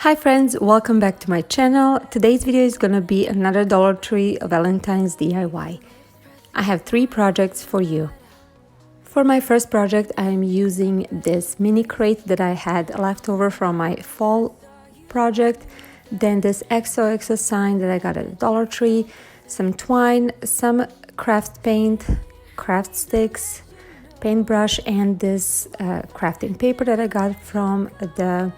Hi friends, welcome back to my channel. Today's video is gonna be another Dollar Tree Valentine's DIY. I have 3 projects for you. For my first project, I am using this mini crate that I had left over from my fall project, then this XOXO sign that I got at Dollar Tree, some twine, some craft paint, craft sticks, paintbrush, and this crafting paper that I got from the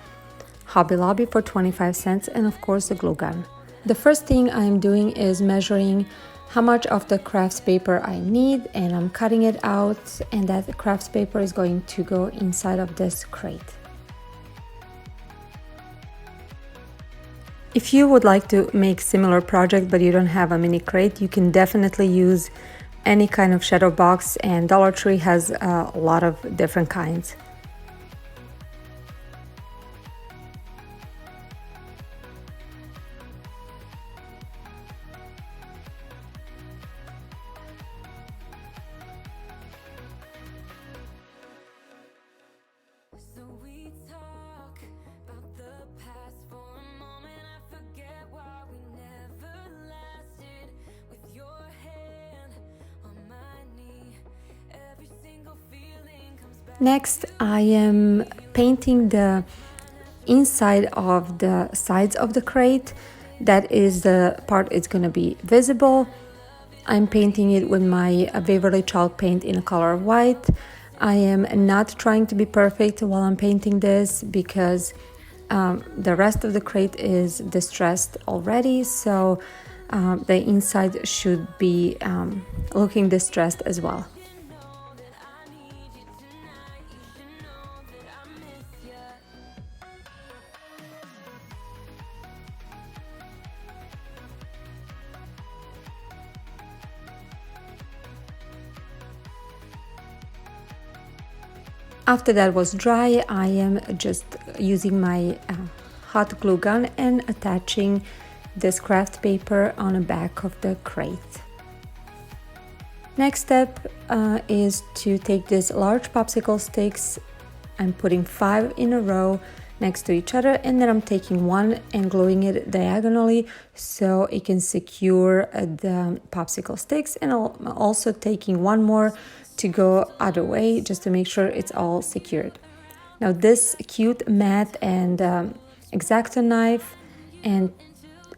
Hobby Lobby for 25 cents, and of course the glue gun. The first thing I'm doing is measuring how much of the crafts paper I need, and I'm cutting it out, and that crafts paper is going to go inside of this crate. If you would like to make similar project but you don't have a mini crate, you can definitely use any kind of shadow box, and Dollar Tree has a lot of different kinds. Next, I am painting the inside of the sides of the crate. That is the part it's going to be visible. I'm painting it with my Waverly chalk paint in a color of white. I am not trying to be perfect while I'm painting this because the rest of the crate is distressed already, so the inside should be looking distressed as well. After that was dry, I am just using my hot glue gun and attaching this craft paper on the back of the crate. Next step is to take these large popsicle sticks. I'm putting 5 in a row next to each other, and then I'm taking one and gluing it diagonally so it can secure the popsicle sticks, and I'm also taking one more to go other way just to make sure it's all secured. Now this cute mat and Exacto knife, and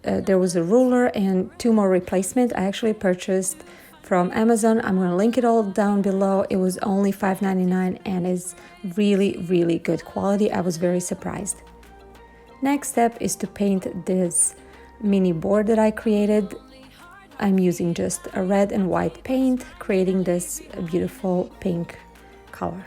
there was a ruler and 2 more replacement I actually purchased from Amazon. I'm going to link it all down below. It was only $5.99 and is really good quality. I was very surprised. Next step is to paint this mini board that I created. I'm using just a red and white paint, creating this beautiful pink color.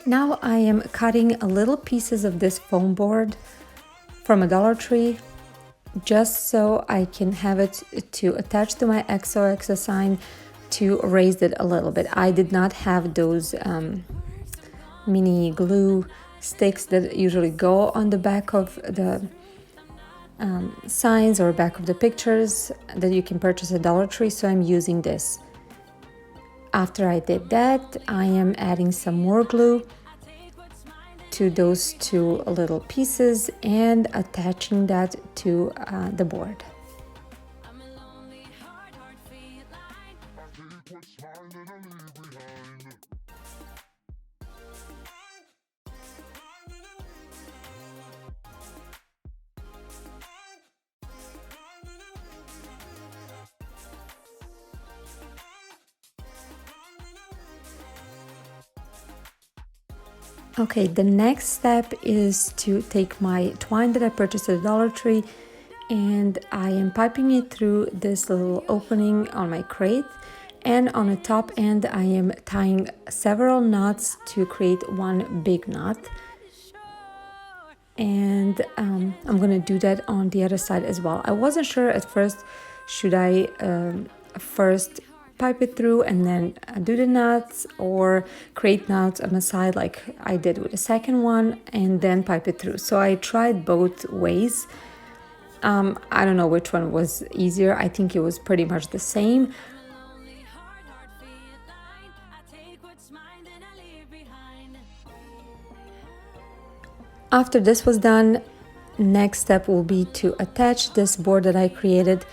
Now I am cutting little pieces of this foam board from a Dollar Tree, just so I can have it to attach to my XOXO sign to raise it a little bit. I did not have those mini glue sticks that usually go on the back of the signs or back of the pictures that you can purchase at Dollar Tree, so I'm using this. After I did that, I am adding some more glue to those 2 little pieces and attaching that to the board. Okay, the next step is to take my twine that I purchased at Dollar Tree, and I am piping it through this little opening on my crate, and on the top end I am tying several knots to create one big knot. And I'm gonna do that on the other side as well. I wasn't sure at first, should I first pipe it through and then do the knots, or create knots on the side like I did with the second one, and then pipe it through. So I tried both ways. I don't know which one was easier. I think it was pretty much the same. After this was done, next step will be to attach this board that I created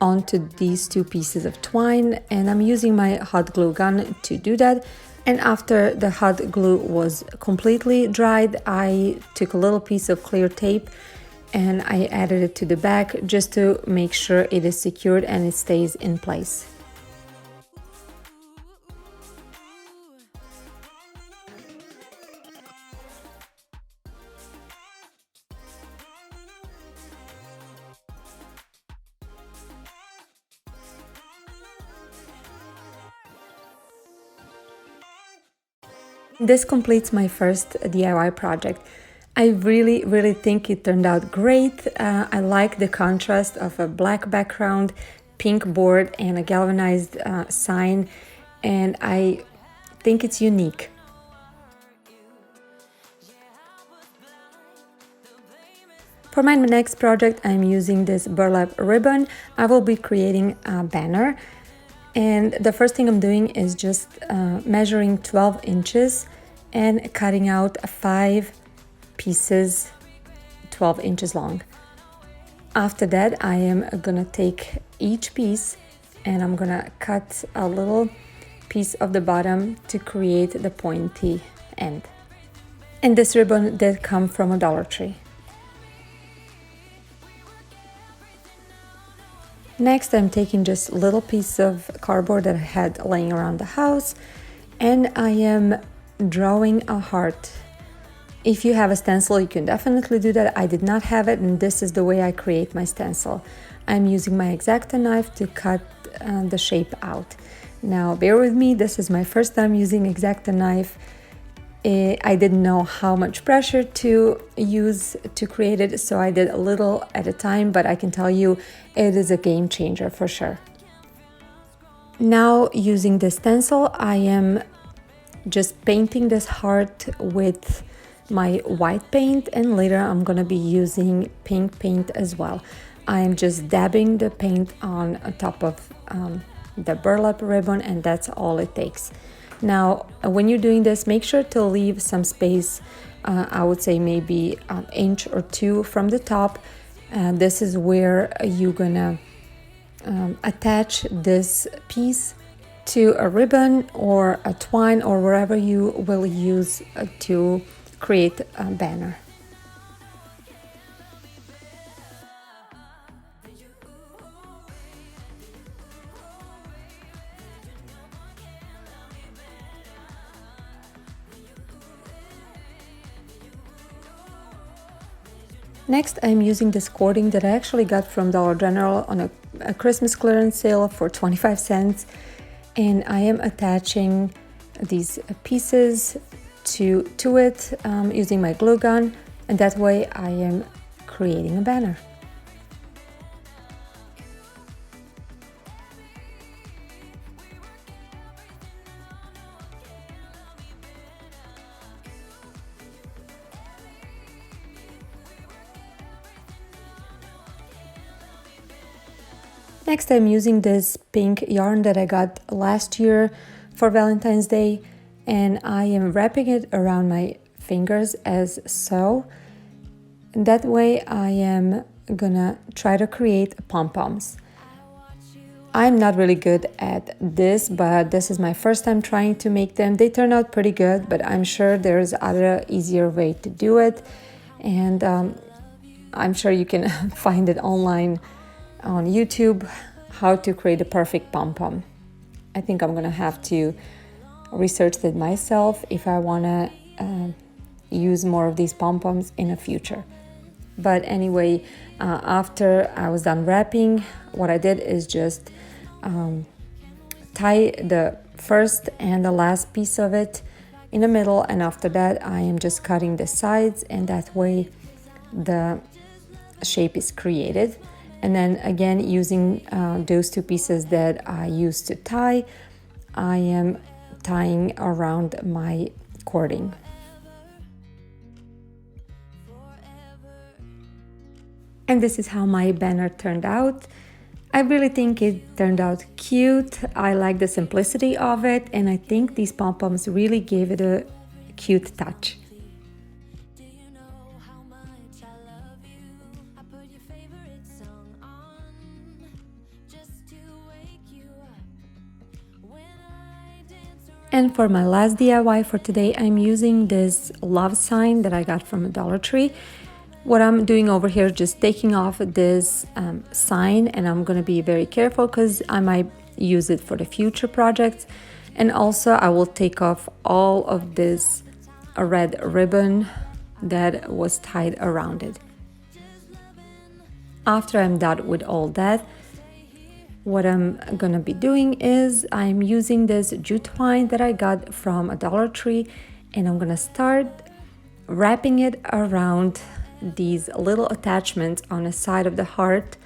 onto these two pieces of twine, and I'm using my hot glue gun to do that. And after the hot glue was completely dried, I took a little piece of clear tape and I added it to the back just to make sure it is secured and it stays in place. This completes my first DIY project. I really think it turned out great. I like the contrast of a black background, pink board, and a galvanized sign, and I think it's unique. For my next project, I'm using this burlap ribbon. I will be creating a banner. And the first thing I'm doing is just measuring 12 inches and cutting out 5 pieces 12 inches long. After that, I am gonna take each piece and I'm gonna cut a little piece of the bottom to create the pointy end. And this ribbon did come from a Dollar Tree. Next, I'm taking just a little piece of cardboard that I had laying around the house, and I am drawing a heart. If you have a stencil, you can definitely do that. I did not have it, and this is the way I create my stencil. I'm using my Exacto knife to cut the shape out. Now, bear with me, this is my first time using Exacto knife. I didn't know how much pressure to use to create it, so I did a little at a time, but I can tell you it is a game changer for sure. Now, using this stencil, I am just painting this heart with my white paint, and later I'm gonna be using pink paint as well. I'm just dabbing the paint on top of the burlap ribbon, and that's all it takes. Now, when you're doing this, make sure to leave some space, I would say maybe an inch or two from the top. This is where you're gonna attach this piece to a ribbon or a twine or wherever you will use to create a banner. Next, I'm using this cording that I actually got from Dollar General on a Christmas clearance sale for 25 cents. And I am attaching these pieces to it using my glue gun. And that way I am creating a banner. Next, I'm using this pink yarn that I got last year for Valentine's Day, and I am wrapping it around my fingers as so. And that way I am gonna try to create pom-poms. I'm not really good at this, but this is my first time trying to make them. They turn out pretty good, but I'm sure there's other easier way to do it. And I'm sure you can find it online on YouTube, how to create a perfect pom-pom. I think I'm gonna have to research that myself if I wanna use more of these pom-poms in the future. But anyway, after I was done wrapping, what I did is just tie the first and the last piece of it in the middle, and after that I am just cutting the sides, and that way the shape is created. And then again, using those two pieces that I used to tie, I am tying around my cording. And this is how my banner turned out. I really think it turned out cute. I like the simplicity of it, and I think these pom-poms really gave it a cute touch. And for my last DIY for today, I'm using this love sign that I got from a Dollar Tree. What I'm doing over here is just taking off this sign, and I'm going to be very careful because I might use it for the future projects. And also I will take off all of this red ribbon that was tied around it. After I'm done with all that, what I'm gonna be doing is I'm using this jute twine that I got from a Dollar Tree, and I'm gonna start wrapping it around these little attachments on the side of the heart,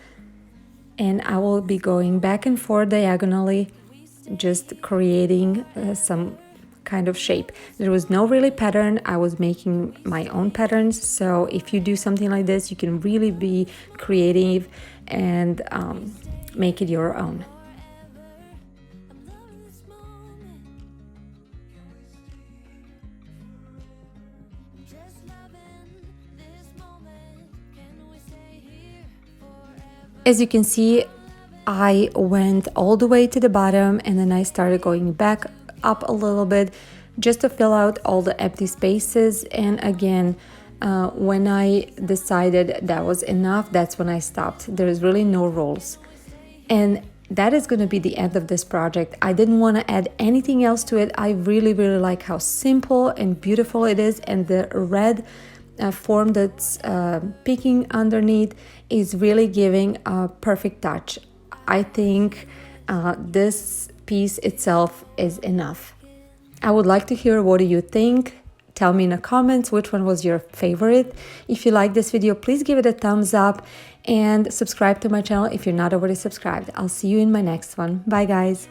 and I will be going back and forth diagonally, just creating some kind of shape. There was no really pattern. I was making my own patterns, so if you do something like this, you can really be creative and make it your own. As you can see, I went all the way to the bottom, and then I started going back up a little bit just to fill out all the empty spaces. And again, when I decided that was enough, that's when I stopped. There's really no rules. And that is going to be the end of this project. I didn't want to add anything else to it. I really like how simple and beautiful it is, and the red form that's peeking underneath is really giving a perfect touch. I think this piece itself is enough. I would like to hear what do you think. Tell me in the comments which one was your favorite. If you like this video, please give it a thumbs up and subscribe to my channel if you're not already subscribed. I'll see you in my next one. Bye guys.